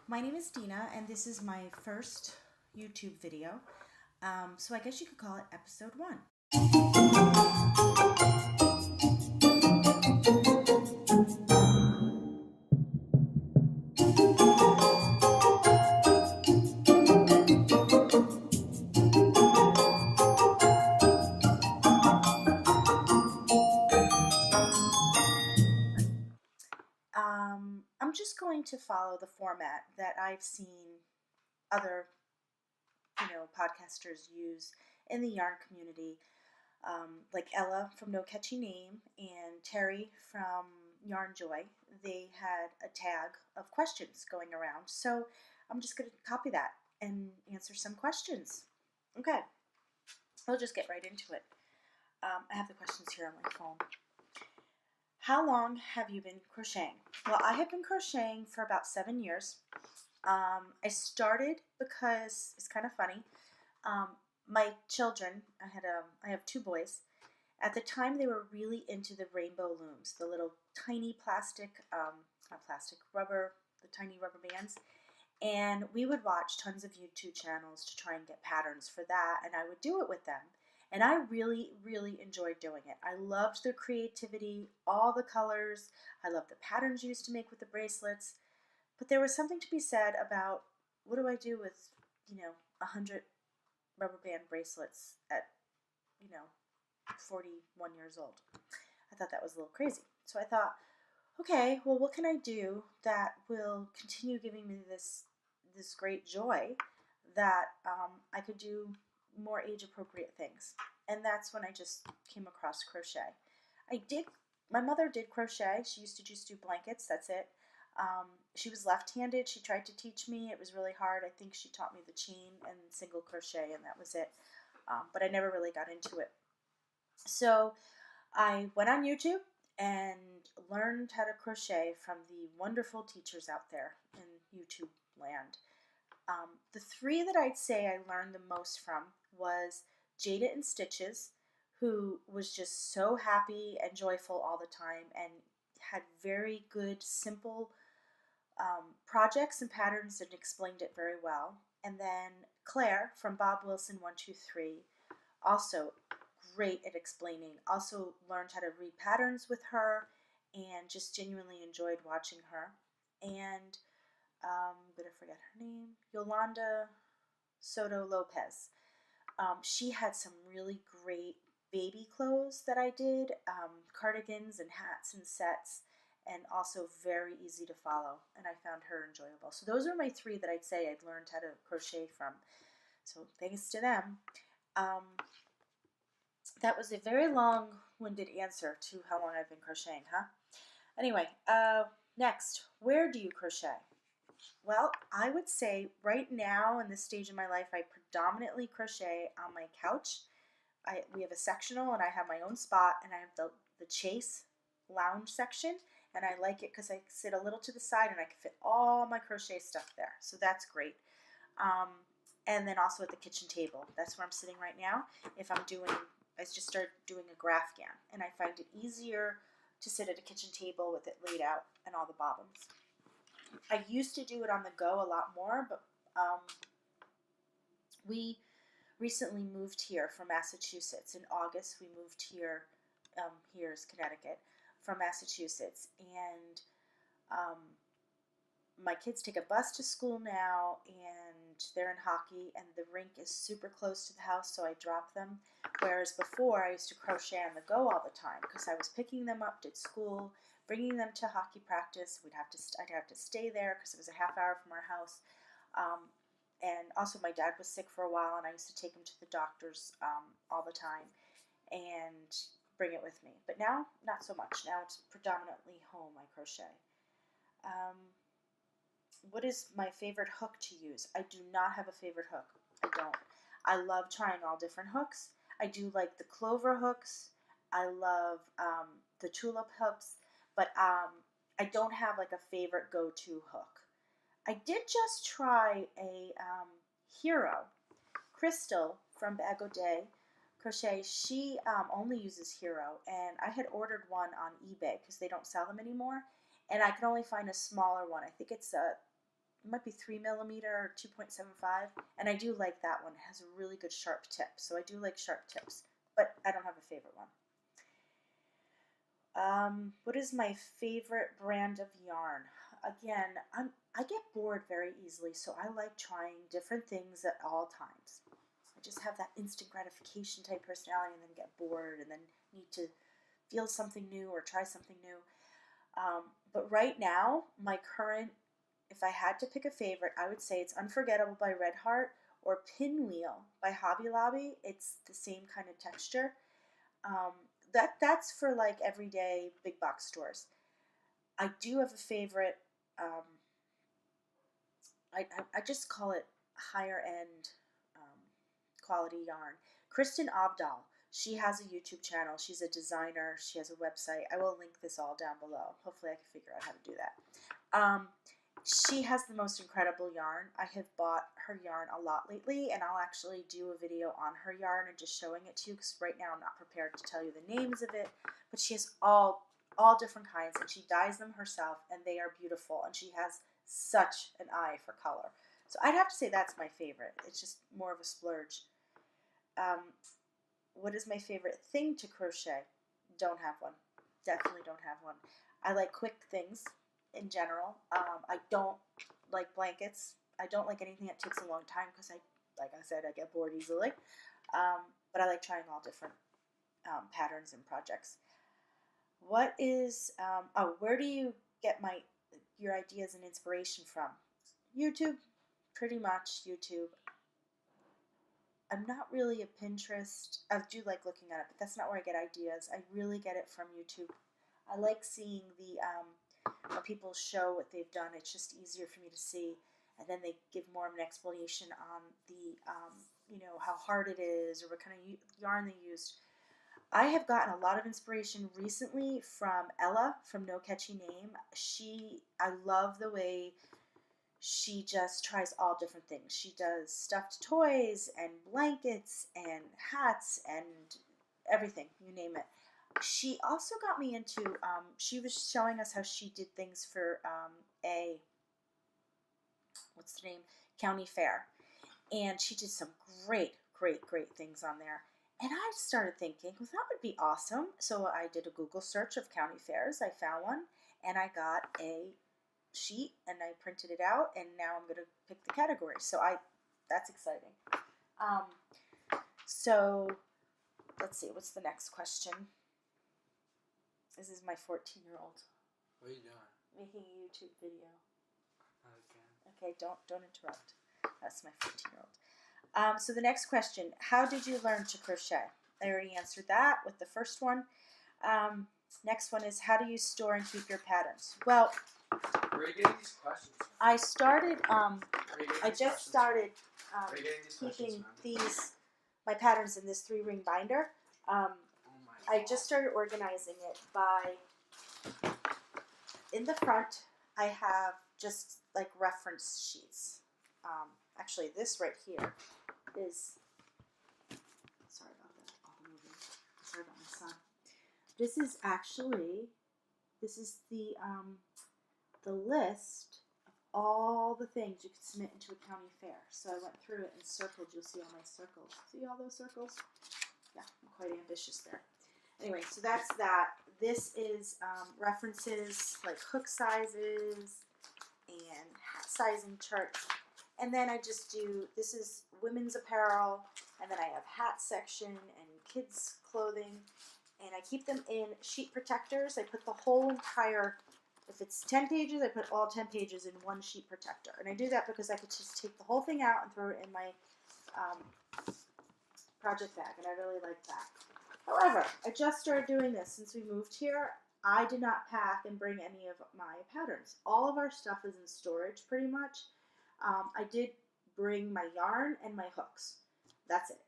My name is Dina, and this is my first YouTube video. So I guess you could call it episode 1. I'm just going to follow the format that I've seen other, podcasters use in the yarn community, like Ella from No Catchy Name and Terry from Yarn Joy. They had a tag of questions going around, so I'm just going to copy that and answer some questions. Okay, I'll just get right into it. I have the questions here on my phone. How long have you been crocheting? Well, I have been crocheting for about 7 years. I started because it's kind of funny. Um, my children, I have 2 boys. At the time, they were really into the rainbow looms, the little tiny plastic, not plastic, rubber, the tiny rubber bands. And we would watch tons of YouTube channels to try and get patterns for that, and I would do it with them. And I really, really enjoyed doing it. I loved the creativity, all the colors. I loved the patterns used to make with the bracelets. But there was something to be said about what do I do with, 100 rubber band bracelets at, 41 years old. I thought that was a little crazy. So I thought, okay, well, what can I do that will continue giving me this great joy that I could do more age appropriate things? And that's when I just came across crochet. I did. My mother did crochet. She used to just do blankets. That's it. She was left-handed. She tried to teach me. It was really hard. I think she taught me the chain and single crochet, and that was it. But I never really got into it. So I went on YouTube and learned how to crochet from the wonderful teachers out there in YouTube land. The 3 that I'd say I learned the most from was Jada and Stitches, who was just so happy and joyful all the time and had very good, simple projects and patterns and explained it very well. And then Claire from Bob Wilson 123, also great at explaining. Also learned how to read patterns with her and just genuinely enjoyed watching her. And I'm going to forget her name, Yolanda Soto Lopez. She had some really great baby clothes that I did, cardigans and hats and sets, and also very easy to follow, and I found her enjoyable. So those are my 3 that I'd say I'd learned how to crochet from. So thanks to them. That was a very long-winded answer to how long I've been crocheting, huh? Anyway, next, where do you crochet? Well, I would say right now in this stage of my life, I predominantly crochet on my couch. We have a sectional, and I have my own spot, and I have the chase lounge section, and I like it because I sit a little to the side, and I can fit all my crochet stuff there. So that's great. And then also at the kitchen table. That's where I'm sitting right now. I just started doing a Grafgan, and I find it easier to sit at a kitchen table with it laid out and all the bobbins. I used to do it on the go a lot more, but we recently moved here from Massachusetts. In August, we moved here, here's Connecticut, from Massachusetts, and my kids take a bus to school now, and they're in hockey, and the rink is super close to the house, so I drop them. Whereas before, I used to crochet on the go all the time because I was picking them up at school, bringing them to hockey practice. I'd have to stay there because it was a half hour from our house. And also, my dad was sick for a while, and I used to take him to the doctors all the time and bring it with me. But now, not so much. Now it's predominantly home I crochet. What is my favorite hook to use? I do not have a favorite hook. I don't. I love trying all different hooks. I do like the clover hooks. I love the tulip hooks, but I don't have like a favorite go-to hook. I did just try a Hero. Crystal from Bag O' Day Crochet, she only uses Hero, and I had ordered one on eBay because they don't sell them anymore, and I could only find a smaller one. I think it's a it might be 3mm or 2.75, and I do like that one. It has a really good sharp tip, so I do like sharp tips, but I don't have a favorite one. What is my favorite brand of yarn? Again, I get bored very easily, so I like trying different things at all times. I just have that instant gratification type personality, and then get bored, and then need to feel something new or try something new. But right now, my current, if I had to pick a favorite, I would say it's Unforgettable by Red Heart or Pinwheel by Hobby Lobby. It's the same kind of texture. That's for like everyday big box stores. I do have a favorite. I just call it higher end quality yarn. Kristen Abdal. She has a YouTube channel. She's a designer. She has a website. I will link this all down below. Hopefully I can figure out how to do that. She has the most incredible yarn. I have bought her yarn a lot lately, and I'll actually do a video on her yarn and just showing it to you, because right now I'm not prepared to tell you the names of it. But she has all different kinds, and she dyes them herself, and they are beautiful, and she has such an eye for color. So I'd have to say that's my favorite. It's just more of a splurge. What is my favorite thing to crochet? Don't have one. Definitely don't have one. I like quick things in general. I don't like blankets. I don't like anything that takes a long time because like I said, I get bored easily. But I like trying all different patterns and projects. What is, where do you get your ideas and inspiration from? YouTube, pretty much YouTube. I'm not really a Pinterest. I do like looking at it, but that's not where I get ideas. I really get it from YouTube. I like seeing when people show what they've done. It's just easier for me to see, and then they give more of an explanation on the, how hard it is or what kind of yarn they used. I have gotten a lot of inspiration recently from Ella from No Catchy Name. I love the way she just tries all different things. She does stuffed toys and blankets and hats and everything, you name it. She also got me into, she was showing us how she did things for what's the name? County Fair. And she did some great things on there. And I started thinking, well, that would be awesome. So I did a Google search of county fairs. I found one, and I got a sheet, and I printed it out, and now I'm going to pick the category. So that's exciting. So let's see, what's the next question? This is my 14-year-old. What are you doing? Making a YouTube video. Okay. Okay, don't interrupt. That's my 14-year-old. So the next question, how did you learn to crochet? I already answered that with the first one. Next one is, how do you store and keep your patterns? Well, where are you getting these questions? I started, I just started keeping my patterns in this 3-ring binder. I just started organizing it by, in the front, I have just like reference sheets. Actually, this right here is, sorry about that, all the moving, sorry about my son. This is the list of all the things you could submit into a county fair. So I went through it and circled. You'll see all my circles. See all those circles? Yeah, I'm quite ambitious there. Anyway, so that's that. This is references like hook sizes and hat sizing charts. And then I just do, this is women's apparel, and then I have hat section and kids clothing, and I keep them in sheet protectors. I put the whole entire, if it's 10 pages, I put all 10 pages in one sheet protector. And I do that because I could just take the whole thing out and throw it in my project bag, and I really like that. However, I just started doing this since we moved here. I did not pack and bring any of my patterns. All of our stuff is in storage pretty much. I did bring my yarn and my hooks. That's it.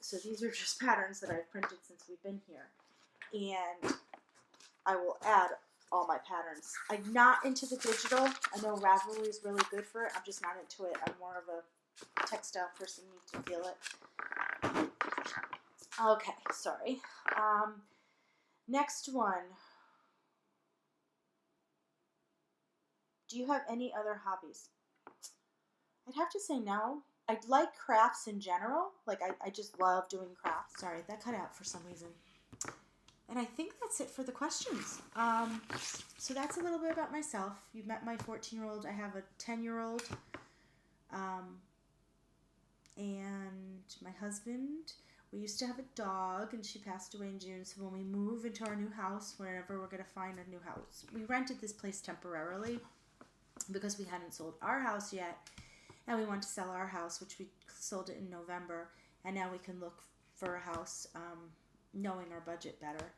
So these are just patterns that I've printed since we've been here. And I will add all my patterns. I'm not into the digital. I know Ravelry is really good for it. I'm just not into it. I'm more of a textile person. You need to feel it. Okay, sorry. Next one. Do you have any other hobbies? I'd have to say no. I like crafts in general. Like, I just love doing crafts. Sorry, that cut out for some reason. And I think that's it for the questions. So that's a little bit about myself. You've met my 14-year-old. I have a 10-year-old. And my husband. We used to have a dog, and she passed away in June. So when we move into our new house, whenever we're going to find a new house, we rented this place temporarily because we hadn't sold our house yet. And we wanted to sell our house, which we sold it in November. And now we can look for a house knowing our budget better.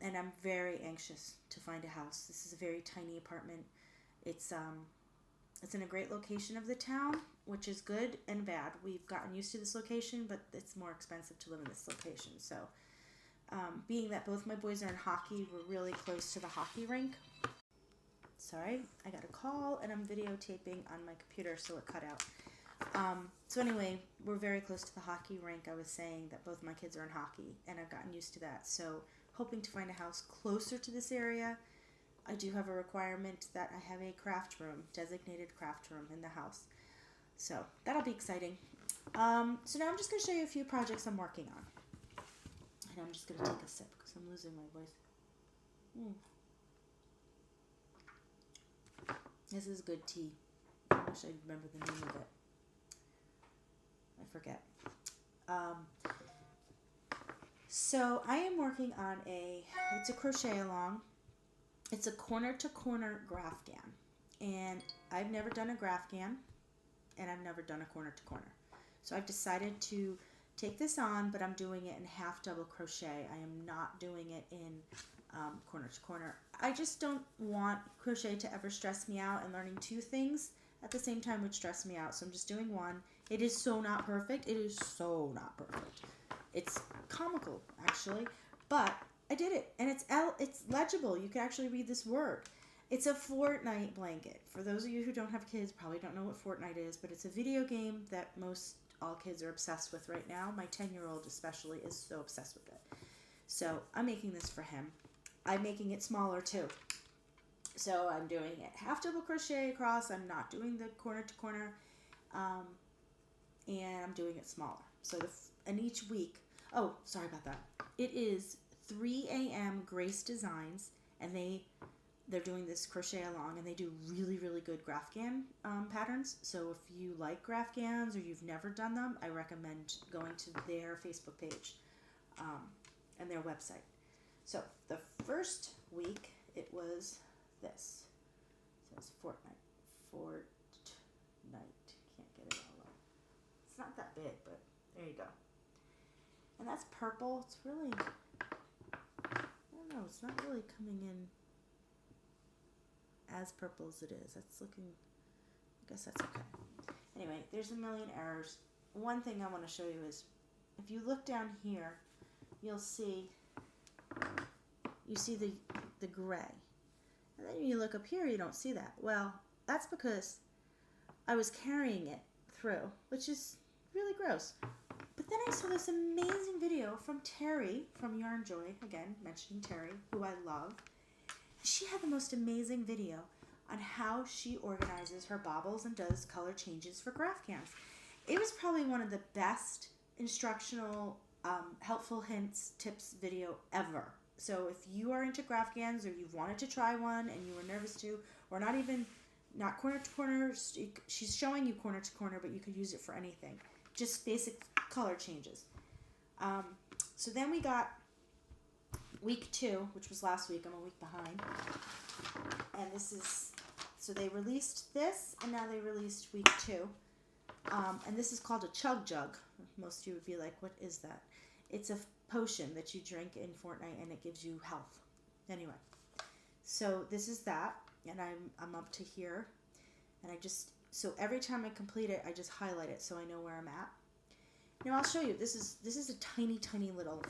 And I'm very anxious to find a house. This is a very tiny apartment. It's in a great location of the town, which is good and bad. We've gotten used to this location, but it's more expensive to live in this location. So being that both my boys are in hockey, we're really close to the hockey rink. Sorry, I got a call and I'm videotaping on my computer, so it cut out. So anyway, we're very close to the hockey rink. I was saying that both my kids are in hockey, and I've gotten used to that. So hoping to find a house closer to this area. I do have a requirement that I have a craft room, designated craft room in the house. So that'll be exciting. So now I'm just going to show you a few projects I'm working on. And I'm just going to take a sip because I'm losing my voice. This is good tea. I wish I remember the name of it. I forget. So I am working on it's a crochet along. It's a corner to corner Grafgan. And I've never done a Grafgan, and I've never done a corner to corner. So I've decided to take this on, but I'm doing it in half double crochet. I am not doing it in corner to corner. I just don't want crochet to ever stress me out, and learning two things at the same time would stress me out. So I'm just doing one. It is so not perfect. It is so not perfect. It's comical, actually, but I did it, and it's legible. You can actually read this word. It's a Fortnite blanket. For those of you who don't have kids, probably don't know what Fortnite is, but it's a video game that all kids are obsessed with right now. My 10-year-old especially is so obsessed with it. So I'm making this for him. I'm making it smaller too. So I'm doing it half double crochet across. I'm not doing the corner to corner, and I'm doing it smaller. So and each week, oh, sorry about that. It is 3 a.m. Grace Designs, and they're doing this crochet along, and they do really, really good Grafgan patterns. So if you like Grafgans or you've never done them, I recommend going to their Facebook page and their website. So the first week, it was this. It says Fortnite. Can't get it all up. It's not that big, but there you go. And that's purple. It's really, I don't know, it's not really coming in as purple as it is. That's looking, I guess that's okay. Anyway, there's a million errors. One thing I want to show you is, if you look down here, you'll see, the gray. And then you look up here, you don't see that. Well, that's because I was carrying it through, which is really gross. But then I saw this amazing video from Terry from YarnJoy, again, mentioning Terry, who I love. She had the most amazing video on how she organizes her baubles and does color changes for Grafgans. It was probably one of the best instructional, helpful hints, tips video ever. So if you are into Grafgans, or you've wanted to try one and you were nervous to, or not corner to corner, she's showing you corner to corner, but you could use it for anything. Just basic color changes. So then we got week 2, which was last week. I'm a week behind. And so they released this, and now they released week 2. And this is called a chug jug. Most of you would be like, what is that? It's a potion that you drink in Fortnite, and it gives you health. Anyway, so this is that, and I'm up to here, and so every time I complete it, I just highlight it so I know where I'm at. Now I'll show you. This is a tiny, tiny little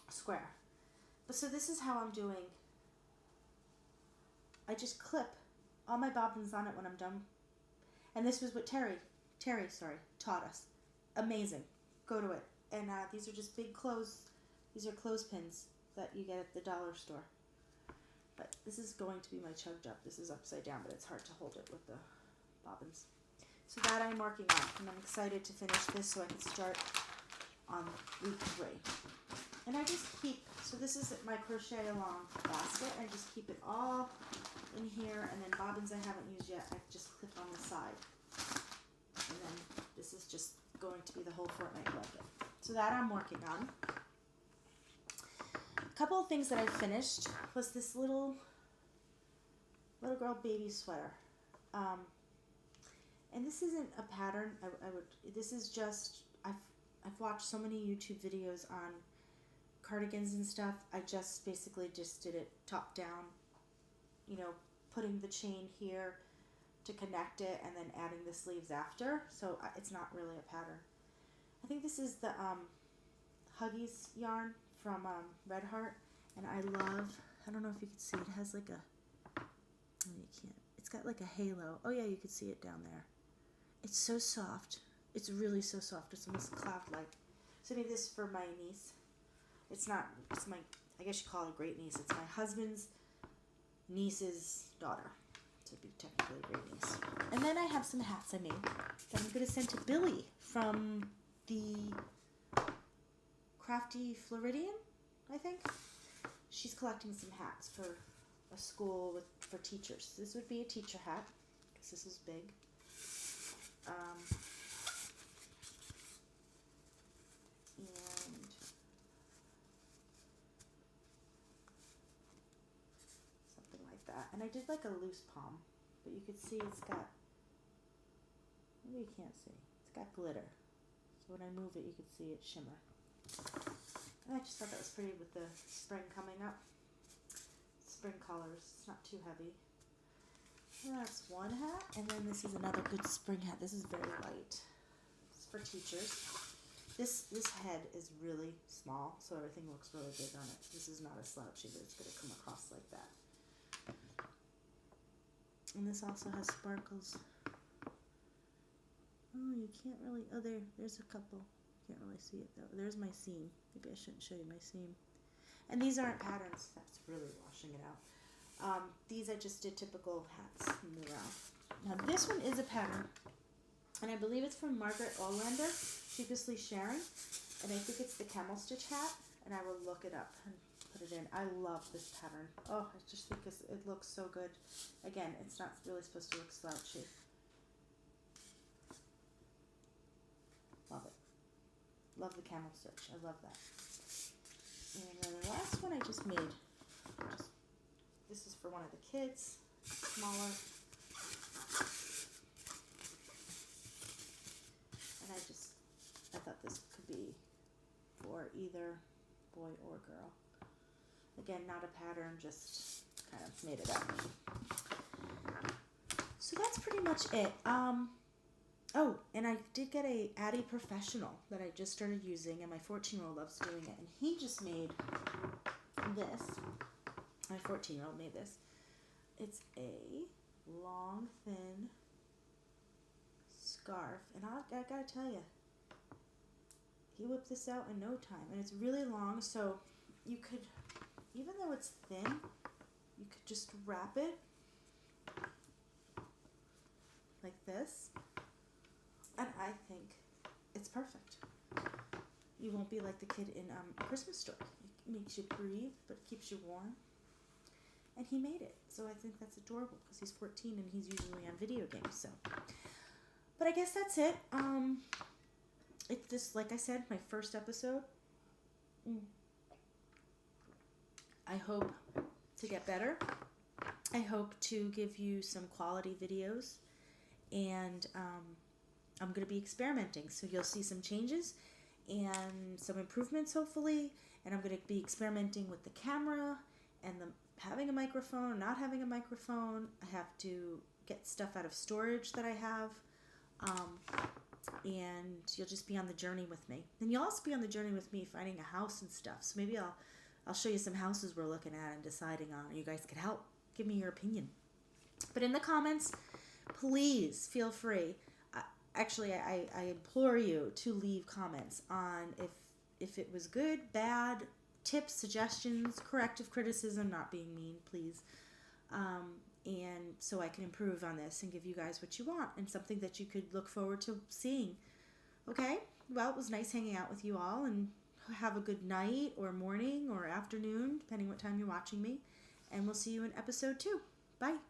square. But so this is how I'm doing. I just clip all my bobbins on it when I'm done. And this was what Terry taught us. Amazing. Go to it. And these are just big these are clothespins that you get at the dollar store. But this is going to be my chug jug. This is upside down, but it's hard to hold it with the bobbins. So that I'm working on, and I'm excited to finish this so I can start on week 3. And I just keep, so this is my crochet along basket. I just keep it all in here, and then bobbins I haven't used yet, I just clip on the side. And then this is just going to be the whole fortnight blanket. So that I'm working on. A couple of things that I finished was this little girl baby sweater. And this isn't a pattern. This is just, I've watched so many YouTube videos on cardigans and stuff. I just basically just did it top down, you know, putting the chain here to connect it and then adding the sleeves after. So it's not really a pattern. I think this is the Huggies yarn from Red Heart. And I don't know if you can see, it has like a, oh, you can't, it's got like a halo. Oh yeah, you can see it down there. It's so soft. It's really so soft. It's almost cloud-like. So I made this for my niece. It's my, I guess you call it a great niece. It's my husband's niece's daughter. So it'd be technically a great niece. And then I have some hats I made that I'm going to send to Billy from the Crafty Floridian, I think. She's collecting some hats for a school for teachers. This would be a teacher hat because this is big. And something like that. And I did like a loose palm, but you could see it's got, maybe you can't see, it's got glitter. So when I move it, you can see it shimmer. And I just thought that was pretty with the spring coming up. Spring colors, it's not too heavy. And that's one hat, and then this is another good spring hat. This is very light. It's for teachers. This head is really small, so everything looks really big on it. This is not a slouchy, but it's going to come across like that. And this also has sparkles. Oh, you can't really, oh there's a couple. Can't really see it though. There's my seam. Maybe I shouldn't show you my seam. And these aren't patterns. That's really washing it out. These I just did typical hats in the round. Now this one is a pattern, and I believe it's from Margaret Olander, Sheepishly Sharing, and I think it's the camel stitch hat, and I will look it up and put it in. I love this pattern. Oh, I just think it looks so good. Again, it's not really supposed to look slouchy. Love it. Love the camel stitch. I love that. And then the last one I just made. This is for one of the kids, smaller. And I thought this could be for either boy or girl. Again, not a pattern, just kind of made it up. So that's pretty much it. Oh, and I did get a Addy Professional that I just started using, and my 14-year-old loves doing it. And he just made this. My 14-year-old made this. It's a long, thin scarf, and I gotta tell you, he whipped this out in no time, and it's really long, so you could, even though it's thin, you could just wrap it like this, and I think it's perfect. You won't be like the kid in A Christmas Story. It makes you breathe, but keeps you warm. And he made it, so I think that's adorable because he's 14 and he's usually on video games. So, but I guess that's it. It's just, like I said, my first episode. I hope to get better. I hope to give you some quality videos, and I'm going to be experimenting, so you'll see some changes and some improvements hopefully. And I'm going to be experimenting with the camera and having a microphone or not having a microphone. I have to get stuff out of storage that I have, and you'll just be on the journey with me. And you'll also be on the journey with me finding a house and stuff. So maybe I'll show you some houses we're looking at and deciding on. You guys can help. Give me your opinion. But in the comments, please feel free. Actually, I implore you to leave comments on if it was good, bad, tips, suggestions, corrective criticism, not being mean, please. And so I can improve on this and give you guys what you want and something that you could look forward to seeing. Okay? Well, it was nice hanging out with you all, and have a good night or morning or afternoon, depending what time you're watching me. And we'll see you in episode 2. Bye.